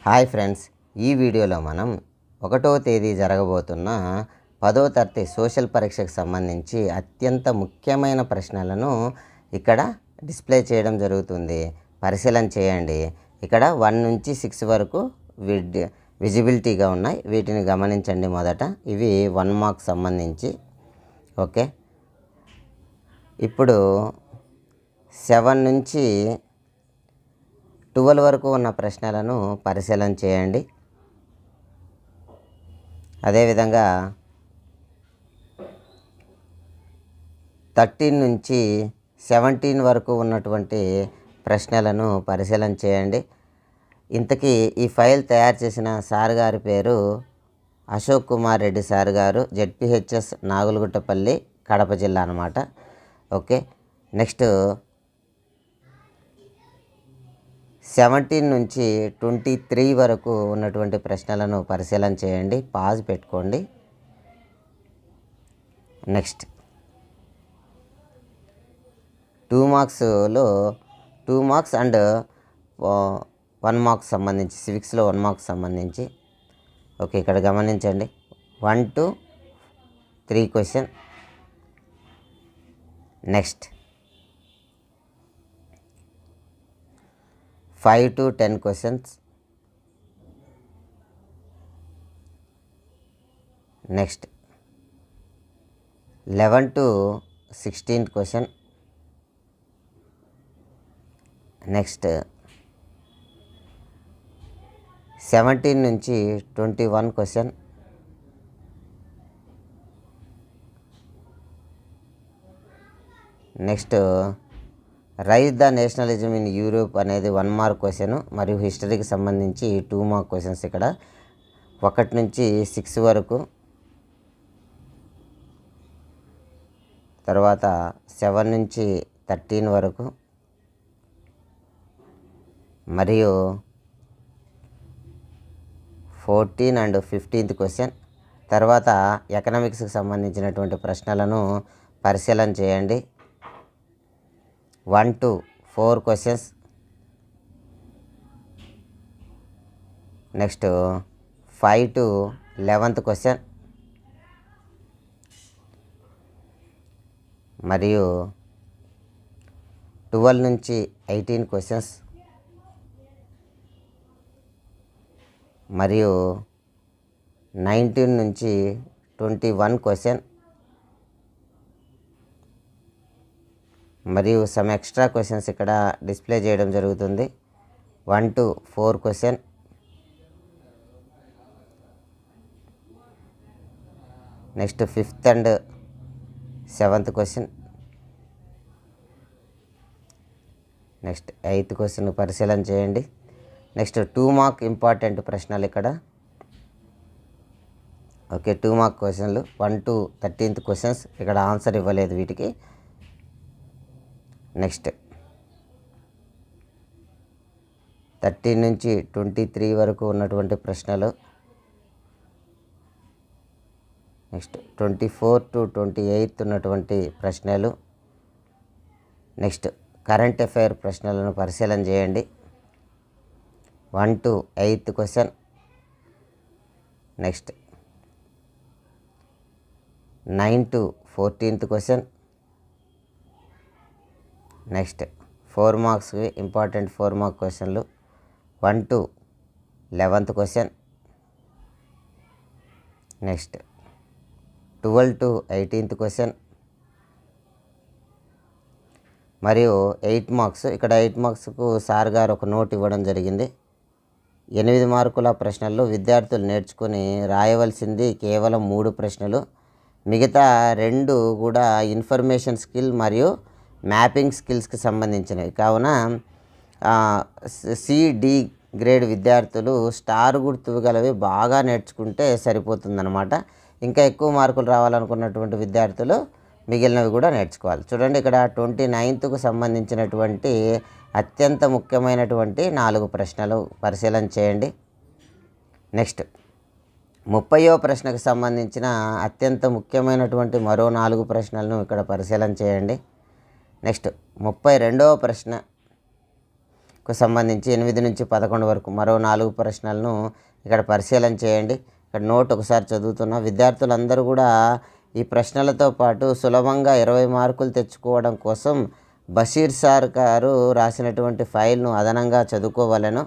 Hi friends, ఈ వీడియోలో మనం 1వ తేదీ జరగబోతున్న 10వ తరగతి సోషల్ పరీక్షకు సంబంధించి అత్యంత ముఖ్యమైన ప్రశ్నలను ఇక్కడ డిస్ప్లే చేయడం జరుగుతుంది. పరిశీలన చేయండి. ఇక్కడ 1 నుంచి 6 వరకు విజిబిలిటీగా ఉన్నాయి. వీటిని గమనించండి. మొదట ఇవి 1 మార్క్ సంబంధించి. ఓకే, ఇప్పుడు 7 నుంచి 12 వరకు ఉన్న ప్రశ్నలను పరిశీలన చేయండి. అదేవిధంగా 13 నుంచి 17 వరకు ఉన్నటువంటి ప్రశ్నలను పరిశీలన చేయండి. ఇంతకీ ఈ ఫైల్ తయారు చేసిన సార్ గారి పేరు అశోక్ కుమార్ రెడ్డి సార్ గారు, జెడ్పిహెచ్ఎస్ నాగులగుట్టపల్లి, కడప జిల్లా అన్నమాట. ఓకే, నెక్స్ట్ 17 నుంచి 23 వరకు ఉన్నటువంటి ప్రశ్నలను పరిశీలన చేయండి. పాజ్ పెట్టుకోండి. నెక్స్ట్ 2 మార్క్స్లో 2 మార్క్స్ అండ్ 1 మార్క్స్ సంబంధించి, సివిక్స్లో 1 మార్క్స్ సంబంధించి. ఓకే, ఇక్కడ గమనించండి. 1 to 3 question. Next 5 to 10 questions. Next 11 to 16 question. Next 17 నుంచి 21 question. Next rise the nationalism in Europe అనేది 1 మార్క్ క్వశ్చన్, మరియు హిస్టరీకి సంబంధించి 2 మార్క్ క్వశ్చన్స్. ఇక్కడ 1 నుంచి 6 వరకు. తర్వాత 7 నుంచి 13 వరకు, మరియు 14 and 15th క్వశ్చన్. తర్వాత ఎకనామిక్స్కి సంబంధించినటువంటి ప్రశ్నలను పరిశీలన చేయండి. 1 to 4 questions. Next 5 to 11th question, మరియు 12 నుంచి 18 క్వశ్చన్స్, మరియు 19 నుంచి 21 క్వశ్చన్, మరియు సమ్ ఎక్స్ట్రా క్వశ్చన్స్ ఇక్కడ డిస్ప్లే చేయడం జరుగుతుంది. 1 to 4 question. Next 5th and 7th question. Next 8th question పరిశీలన చేయండి. నెక్స్ట్ 2 మార్క్ ఇంపార్టెంట్ ప్రశ్నలు ఇక్కడ. ఓకే, 2 మార్క్ క్వశ్చన్లు 1 to 13th క్వశ్చన్స్. ఇక్కడ ఆన్సర్ ఇవ్వలేదు వీటికి. నెక్స్ట్ 13 నుంచి 23 వరకు ఉన్నటువంటి ప్రశ్నలు. నెక్స్ట్ 24 to 28 ఉన్నటువంటి ప్రశ్నలు. నెక్స్ట్ కరెంట్ అఫైర్ ప్రశ్నలను పరిశీలన చేయండి. 1 to 8th question. Next 9 to 14th question. Next 4 మార్క్స్కి ఇంపార్టెంట్ 4 మార్క్ క్వశ్చన్లు. 1 to 11th question. Next 12 to 18th question, మరియు 8 మార్క్స్. ఇక్కడ 8 మార్క్స్కు సార్ గారు ఒక నోట్ ఇవ్వడం జరిగింది. 8 మార్కుల ప్రశ్నల్లో విద్యార్థులు నేర్చుకుని రాయవలసింది కేవలం 3 ప్రశ్నలు. మిగతా 2 కూడా ఇన్ఫర్మేషన్ స్కిల్ మరియు మ్యాపింగ్ స్కిల్స్కి సంబంధించినవి. కావున సిడి గ్రేడ్ విద్యార్థులు స్టార్ గుర్తు గలవి బాగా నేర్చుకుంటే సరిపోతుందన్నమాట. ఇంకా ఎక్కువ మార్కులు రావాలనుకున్నటువంటి విద్యార్థులు మిగిలినవి కూడా నేర్చుకోవాలి. చూడండి, ఇక్కడ 29th సంబంధించినటువంటి అత్యంత ముఖ్యమైనటువంటి 4 ప్రశ్నలు పరిశీలన చేయండి. నెక్స్ట్ 30వ ప్రశ్నకు సంబంధించిన అత్యంత ముఖ్యమైనటువంటి మరో 4 ప్రశ్నలను ఇక్కడ పరిశీలన చేయండి. నెక్స్ట్ 32వ ప్రశ్న. సంబంధించి 8 నుంచి 11 వరకు మరో 4 ప్రశ్నలను ఇక్కడ పరిశీలన చేయండి. ఇక్కడ నోట్ ఒకసారి చదువుతున్నా. విద్యార్థులందరూ కూడా ఈ ప్రశ్నలతో పాటు సులభంగా 20 మార్కులు తెచ్చుకోవడం కోసం బషీర్ సార్ గారు రాసినటువంటి ఫైల్ను అదనంగా చదువుకోవాలను.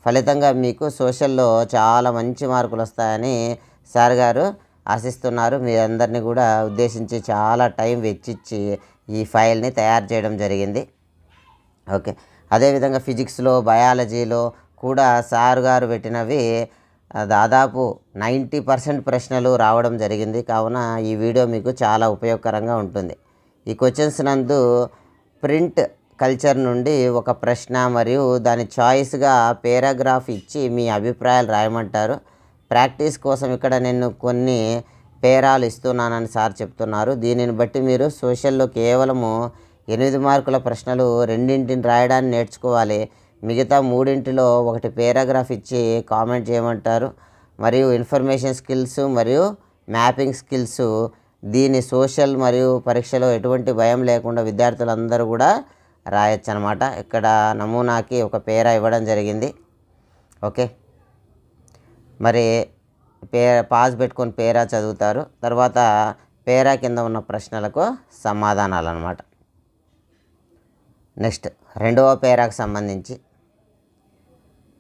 ఫలితంగా మీకు సోషల్లో చాలా మంచి మార్కులు వస్తాయని సార్ గారు ఆశిస్తున్నారు. మీ అందరినీ కూడా ఉద్దేశించి చాలా టైం వెచ్చించి ఈ ఫైల్ని తయారు చేయడం జరిగింది. ఓకే, అదేవిధంగా ఫిజిక్స్లో, బయాలజీలో కూడా సార్ గారు పెట్టినవి దాదాపు 90% ప్రశ్నలు రావడం జరిగింది. కావున ఈ వీడియో మీకు చాలా ఉపయోగకరంగా ఉంటుంది. ఈ క్వశ్చన్స్ నందు ప్రింట్ కల్చర్ నుండి ఒక ప్రశ్న మరియు దాని చాయిస్గా పేరాగ్రాఫ్ ఇచ్చి మీ అభిప్రాయాలు రాయమంటారు. ప్రాక్టీస్ కోసం ఇక్కడ నేను కొన్ని పేరాలు ఇస్తున్నానని సార్ చెప్తున్నారు. దీనిని బట్టి మీరు సోషల్లో కేవలము 8 మార్కుల ప్రశ్నలు 2 రాయడాన్ని నేర్చుకోవాలి. మిగతా 3 ఒకటి పేరాగ్రాఫ్ ఇచ్చి కామెంట్ చేయమంటారు. మరియు ఇన్ఫర్మేషన్ స్కిల్స్ మరియు మ్యాపింగ్ స్కిల్స్, దీని సోషల్ మరియు పరీక్షలో ఎటువంటి భయం లేకుండా విద్యార్థులందరూ కూడా రాయొచ్చు అనమాట. ఇక్కడ నమూనాకి ఒక పేరా ఇవ్వడం జరిగింది. ఓకే, మరి పాజ్ పెట్టుకొని పేరా చదువుతారు. తర్వాత పేరా కింద ఉన్న ప్రశ్నలకు సమాధానాలు అనమాట. నెక్స్ట్ రెండవ పేరాకు సంబంధించి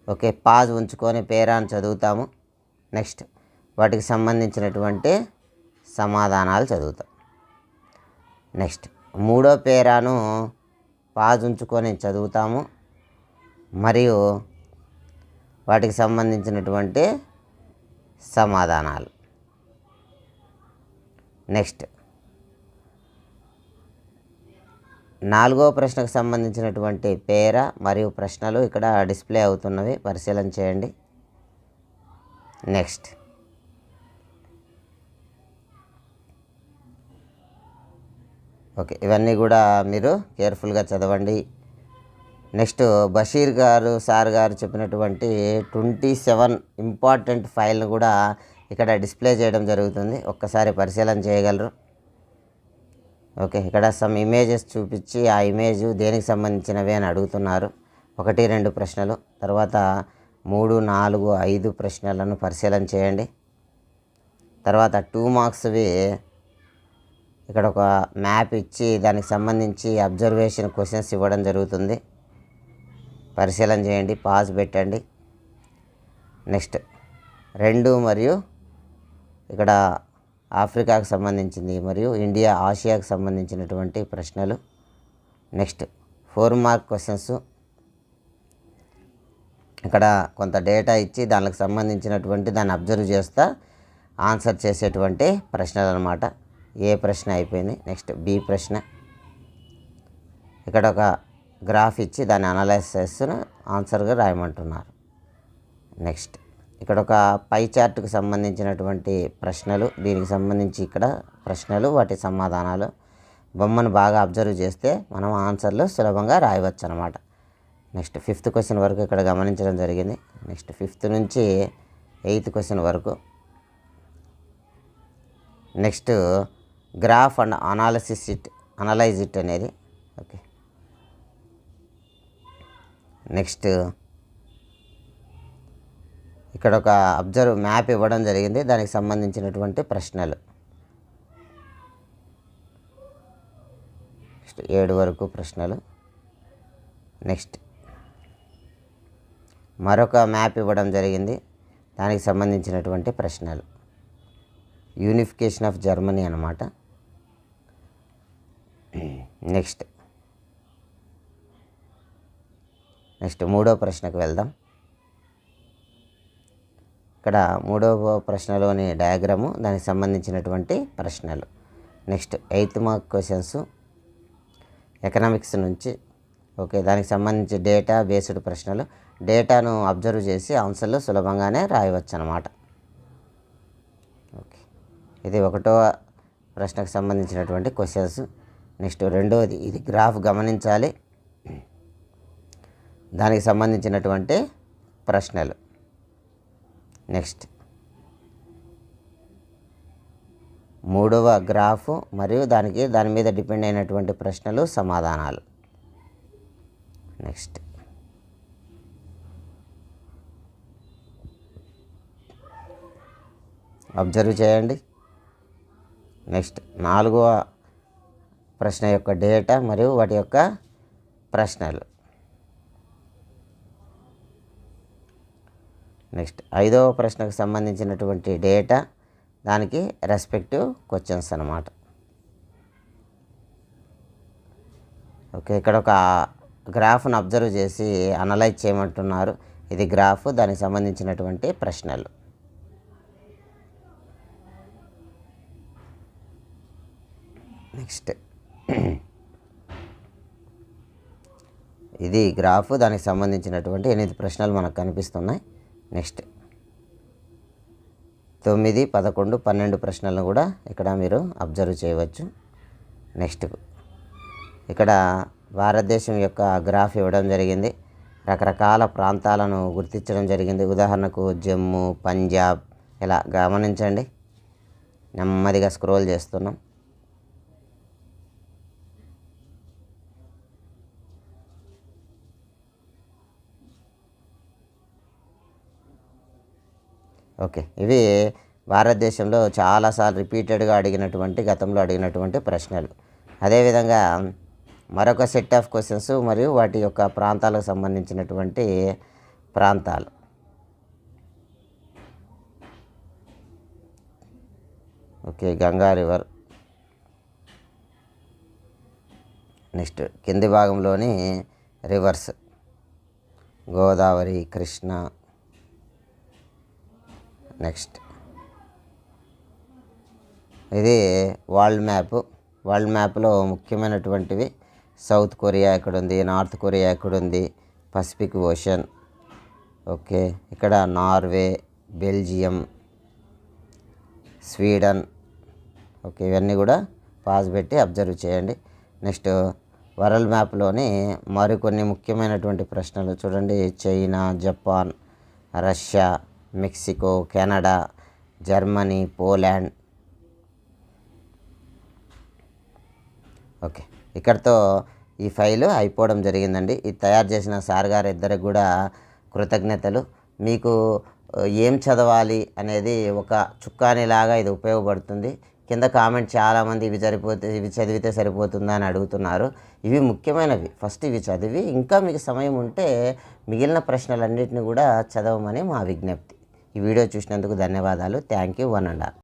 ఓకే పాజ్ ఉంచుకొని పేరాను చదువుతాము. నెక్స్ట్ వాటికి సంబంధించినటువంటి సమాధానాలు చదువుతాం. నెక్స్ట్ మూడో పేరాను పాజ్ ఉంచుకొని చదువుతాము మరియు వాటికి సంబంధించినటువంటి సమాధానాలు. నెక్స్ట్ నాలుగో ప్రశ్నకు సంబంధించినటువంటి పేరా మరియు ప్రశ్నలు ఇక్కడ డిస్ప్లే అవుతున్నవి, పరిశీలన చేయండి. నెక్స్ట్ ఓకే, ఇవన్నీ కూడా మీరు కేర్ఫుల్గా చదవండి. నెక్స్ట్ బషీర్ గారు సార్ గారు చెప్పినటువంటి 27 ఇంపార్టెంట్ ఫైల్ను కూడా ఇక్కడ డిస్ప్లే చేయడం జరుగుతుంది. ఒక్కసారి పరిశీలన చేయగలరు. ఓకే, ఇక్కడ సమ్ ఇమేజెస్ చూపించి ఆ ఇమేజ్ దేనికి సంబంధించినవి అని అడుగుతున్నారు. 1, 2 ప్రశ్నలు, తర్వాత 3, 4, 5 ప్రశ్నలను పరిశీలన చేయండి. తర్వాత 2 మార్క్స్వి ఇక్కడ ఒక మ్యాప్ ఇచ్చి దానికి సంబంధించి అబ్జర్వేషన్ క్వశ్చన్స్ ఇవ్వడం జరుగుతుంది. పరిశీలన చేయండి, పాజ్ పెట్టండి. నెక్స్ట్ 2 మరియు ఇక్కడ ఆఫ్రికాకు సంబంధించింది మరియు ఇండియా, ఆసియాకు సంబంధించినటువంటి ప్రశ్నలు. నెక్స్ట్ 4 మార్క్ క్వశ్చన్స్, ఇక్కడ కొంత డేటా ఇచ్చి దానికి సంబంధించినటువంటి దాన్ని అబ్జర్వ్ చేస్తా ఆన్సర్ చేసేటువంటి ప్రశ్నలు అనమాట. ఏ ప్రశ్న అయిపోయింది. నెక్స్ట్ బి ప్రశ్న, ఇక్కడ ఒక గ్రాఫ్ ఇచ్చి దాన్ని అనలైజ్ చేస్తూ ఆన్సర్గా రాయమంటున్నారు. నెక్స్ట్ ఇక్కడ ఒక పై చార్ట్కి సంబంధించినటువంటి ప్రశ్నలు, దీనికి సంబంధించి ఇక్కడ ప్రశ్నలు వాటి సమాధానాలు. బొమ్మను బాగా అబ్జర్వ్ చేస్తే మనం ఆన్సర్లు సులభంగా రాయవచ్చు అనమాట. నెక్స్ట్ 5th క్వశ్చన్ వరకు ఇక్కడ గమనించడం జరిగింది. నెక్స్ట్ 5th నుంచి 8th క్వశ్చన్ వరకు. Next graph and analyse it అనేది. ఓకే, నెక్స్ట్ ఇక్కడ ఒక అబ్జర్వ్ మ్యాప్ ఇవ్వడం జరిగింది, దానికి సంబంధించినటువంటి ప్రశ్నలు. నెక్స్ట్ 7 వరకు ప్రశ్నలు. నెక్స్ట్ మరొక మ్యాప్ ఇవ్వడం జరిగింది, దానికి సంబంధించినటువంటి ప్రశ్నలు. యూనిఫికేషన్ ఆఫ్ జర్మనీ అన్నమాట. నెక్స్ట్ మూడో ప్రశ్నకు వెళ్దాం. ఇక్కడ 3వ ప్రశ్నలోని డయాగ్రాము, దానికి సంబంధించినటువంటి ప్రశ్నలు. Next 8th mark questions economics నుంచి. ఓకే, దానికి సంబంధించి డేటా బేస్డ్ ప్రశ్నలు. డేటాను అబ్జర్వ్ చేసి ఆన్సర్లు సులభంగానే రాయవచ్చు అన్నమాట. ఓకే, ఇది 1వ ప్రశ్నకు సంబంధించినటువంటి క్వశ్చన్స్. నెక్స్ట్ 2వది, ఇది గ్రాఫ్ గమనించాలి, దానికి సంబంధించినటువంటి ప్రశ్నలు. నెక్స్ట్ 3వ గ్రాఫ్ మరియు దాని మీద డిపెండ్ అయినటువంటి ప్రశ్నలు, సమాధానాలు. నెక్స్ట్ అబ్జర్వ్ చేయండి. నెక్స్ట్ 4వ ప్రశ్న యొక్క డేటా మరియు వాటి యొక్క ప్రశ్నలు. నెక్స్ట్ 5వ ప్రశ్నకు సంబంధించినటువంటి డేటా, దానికి రెస్పెక్టివ్ క్వశ్చన్స్ అన్నమాట. ఓకే, ఇక్కడ ఒక గ్రాఫ్ను అబ్జర్వ్ చేసి అనలైజ్ చేయమంటున్నారు. ఇది గ్రాఫ్, దానికి సంబంధించినటువంటి ప్రశ్నలు. నెక్స్ట్ ఇది గ్రాఫ్, దానికి సంబంధించినటువంటి 8 ప్రశ్నలు మనకు కనిపిస్తున్నాయి. నెక్స్ట్ 9, 11, 12 ప్రశ్నలను కూడా ఇక్కడ మీరు అబ్జర్వ్ చేయవచ్చు. నెక్స్ట్ ఇక్కడ భారతదేశం యొక్క గ్రాఫ్ ఇవ్వడం జరిగింది. రకరకాల ప్రాంతాలను గుర్తించడం జరిగింది. ఉదాహరణకు జమ్మూ, పంజాబ్, ఇలా గమనించండి. నెమ్మదిగా స్క్రోల్ చేస్తున్నాం. ఓకే, ఇవి భారతదేశంలో చాలాసార్లు రిపీటెడ్గా గతంలో అడిగినటువంటి ప్రశ్నలు. అదేవిధంగా మరొక సెట్ ఆఫ్ క్వశ్చన్స్ మరియు వాటి యొక్క ప్రాంతాలకు సంబంధించినటువంటి ప్రాంతాలు. Okay, Ganga river. నెక్స్ట్ కింది భాగంలోని రివర్స్ గోదావరి, కృష్ణ. నెక్స్ట్ ఇది వరల్డ్ మ్యాప్లో ముఖ్యమైనటువంటివి. సౌత్ కొరియా ఎక్కడుంది, నార్త్ కొరియా ఎక్కడుంది, పసిఫిక్ ఓషన్. ఓకే, ఇక్కడ నార్వే, బెల్జియం, స్వీడన్. ఓకే, ఇవన్నీ కూడా పాస్ పెట్టి అబ్జర్వ్ చేయండి. నెక్స్ట్ వరల్డ్ మ్యాప్లోని మరికొన్ని ముఖ్యమైనటువంటి ప్రశ్నలు చూడండి. China, Japan, Russia, Mexico, Canada, Germany, Poland. Okay, ఇక్కడితో ఈ ఫైలు అయిపోవడం జరిగిందండి. ఇది తయారు చేసిన సార్ గారు ఇద్దరికి కూడా కృతజ్ఞతలు. మీకు ఏం చదవాలి అనేది ఒక చుక్కానిలాగా ఇది ఉపయోగపడుతుంది. కింద కామెంట్ చాలామంది ఇవి చదివితే సరిపోతుందా అని అడుగుతున్నారు. ఇవి ముఖ్యమైనవి. ఫస్ట్ ఇవి చదివి ఇంకా మీకు సమయం ఉంటే మిగిలిన ప్రశ్నలన్నింటినీ కూడా చదవమని మా విజ్ఞప్తి. ఈ వీడియో చూసినందుకు ధన్యవాదాలు. Thank you. 1 and all.